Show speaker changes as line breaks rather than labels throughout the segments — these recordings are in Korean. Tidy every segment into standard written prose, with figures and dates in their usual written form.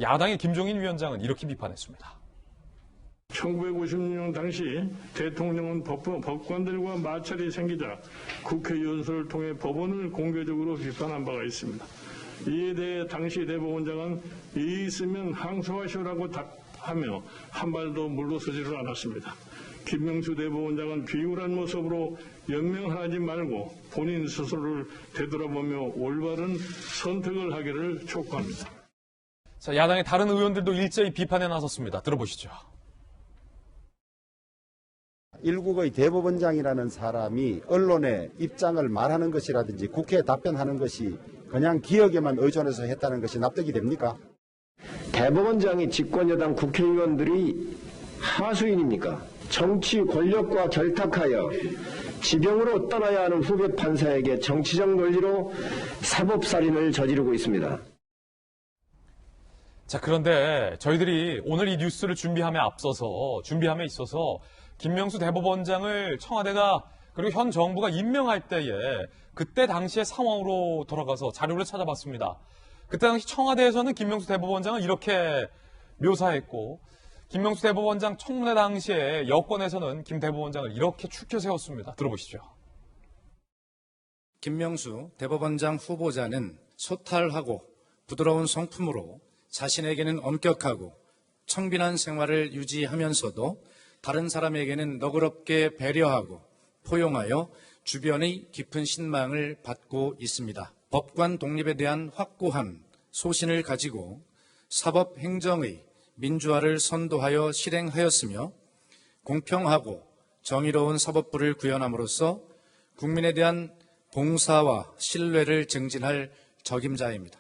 야당의 김종인 위원장은 이렇게 비판했습니다.
1956년 당시 대통령은 법관들과 마찰이 생기자 국회의원수를 통해 법원을 공개적으로 비판한 바가 있습니다. 이에 대해 당시 대법원장은 이의 있으면 항소하시오라고 답하며 한 발도 물러서지를 않았습니다. 김명수 대법원장은 비굴한 모습으로 연명하지 말고 본인 스스로를 되돌아보며 올바른 선택을 하기를 촉구합니다.
자, 야당의 다른 의원들도 일제히 비판에 나섰습니다. 들어보시죠.
일국의 대법원장이라는 사람이 언론에 입장을 말하는 것이라든지 국회에 답변하는 것이 그냥 기억에만 의존해서 했다는 것이 납득이 됩니까?
대법원장이 집권여당 국회의원들이 하수인입니까? 정치 권력과 결탁하여 지병으로 떠나야 하는 후배 판사에게 정치적 논리로 사법살인을 저지르고 있습니다.
자, 그런데 저희들이 오늘 이 뉴스를 준비함에 있어서 김명수 대법원장을 청와대가 그리고 현 정부가 임명할 때에 그때 당시의 상황으로 돌아가서 자료를 찾아봤습니다. 그때 당시 청와대에서는 김명수 대법원장을 이렇게 묘사했고 김명수 대법원장 청문회 당시에 여권에서는 김 대법원장을 이렇게 추켜 세웠습니다. 들어보시죠.
김명수 대법원장 후보자는 소탈하고 부드러운 성품으로 자신에게는 엄격하고 청빈한 생활을 유지하면서도 다른 사람에게는 너그럽게 배려하고 포용하여 주변의 깊은 신망을 받고 있습니다. 법관 독립에 대한 확고한 소신을 가지고 사법 행정의 민주화를 선도하여 실행하였으며 공평하고 정의로운 사법부를 구현함으로써 국민에 대한 봉사와 신뢰를 증진할 적임자입니다.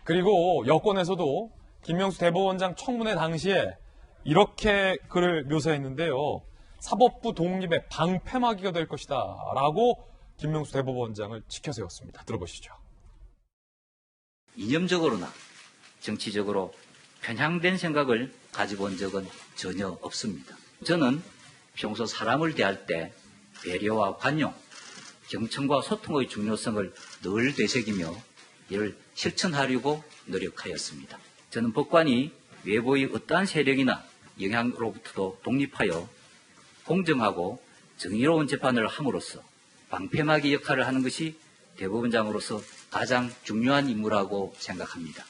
그리고 여권에서도 김명수 대법원장 청문회 당시에 이렇게 그를 묘사했는데요. 사법부 독립의 방패막이가 될 것이다 라고 김명수 대법원장을 지켜세웠습니다. 들어보시죠.
이념적으로나 정치적으로 편향된 생각을 가지고 온 적은 전혀 없습니다. 저는 평소 사람을 대할 때 배려와 관용, 경청과 소통의 중요성을 늘 되새기며 이를 실천하려고 노력하였습니다. 저는 법관이 외부의 어떠한 세력이나 영향으로부터도 독립하여 공정하고 정의로운 재판을 함으로써 방패막이 역할을 하는 것이 대법원장으로서 가장 중요한 임무라고 생각합니다.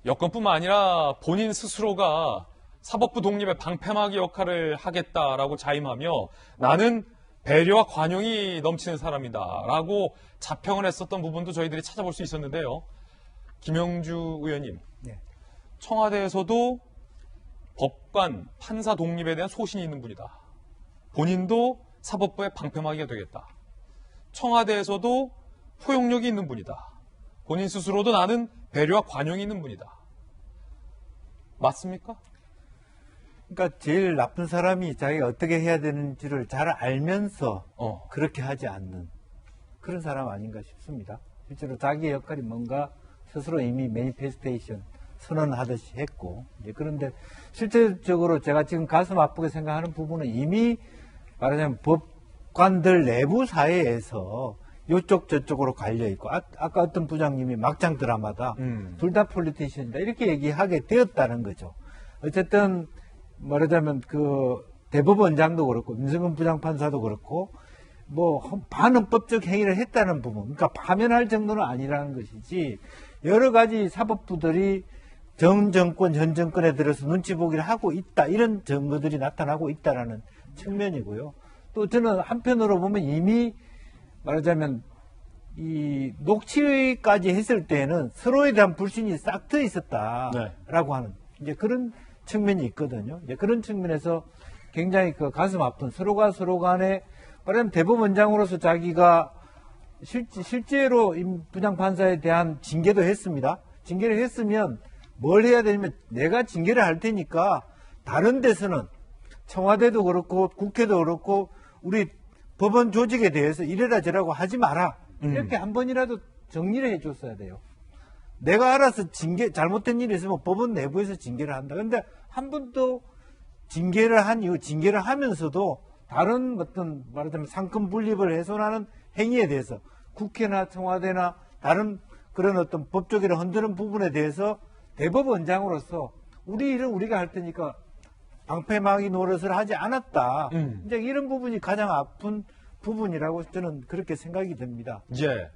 여권뿐만 아니라 본인 스스로가 사법부 독립의 방패막이 역할을 하겠다라고 자임하며 나는 배려와 관용이 넘치는 사람이다 라고 자평을 했었던 부분도 저희들이 찾아볼 수 있었는데요. 김영주 의원님, 청와대에서도 법관, 판사 독립에 대한 소신이 있는 분이다. 본인도 사법부의 방패막이가 되겠다. 청와대에서도 포용력이 있는 분이다. 본인 스스로도 나는 배려와 관용이 있는 분이다. 맞습니까?
그러니까 제일 나쁜 사람이 자기가 어떻게 해야 되는지를 잘 알면서 그렇게 하지 않는 그런 사람 아닌가 싶습니다. 실제로 자기의 역할이 뭔가 스스로 이미 매니페스테이션 선언하듯이 했고, 그런데 실질적으로 제가 지금 가슴 아프게 생각하는 부분은 이미 말하자면 법관들 내부 사회에서 이쪽 저쪽으로 갈려있고, 아까 어떤 부장님이 막장 드라마다 둘 다 폴리티션이다 이렇게 얘기하게 되었다는 거죠. 어쨌든 말하자면 그 대법원장도 그렇고 윤석열 부장판사도 그렇고 뭐 반헌법적 행위를 했다는 부분, 그러니까 파면할 정도는 아니라는 것이지 여러 가지 사법부들이 전 정권, 현 정권에 들어서 눈치 보기를 하고 있다 이런 증거들이 나타나고 있다라는 측면이고요. 또 저는 한편으로 보면 이미 말하자면 이 녹취까지 했을 때에는 서로에 대한 불신이 싹 트여 있었다라고 하는 이제 그런 측면이 있거든요. 이제 그런 측면에서 굉장히 그 가슴 아픈 서로가 서로 간에 말하자면 대법원장으로서 자기가 실제로 임 부장판사에 대한 징계도 했습니다. 징계를 했으면 뭘 해야 되냐면 내가 징계를 할 테니까 다른 데서는 청와대도 그렇고 국회도 그렇고 우리 법원 조직에 대해서 이래라 저라고 하지 마라. 이렇게 한 번이라도 정리를 해줬어야 돼요. 내가 알아서 잘못된 일이 있으면 법원 내부에서 징계를 한다. 그런데 한 번도 징계를 한 이후 징계를 하면서도 다른 어떤 말하자면 상권 분립을 훼손하는 행위에 대해서 국회나 청와대나 다른 그런 어떤 법조계를 흔드는 부분에 대해서 대법원장으로서 우리 일은 우리가 할 테니까 방패막이 노릇을 하지 않았다. 이제 이런 부분이 가장 아픈 부분이라고 저는 그렇게 생각이 됩니다.
예.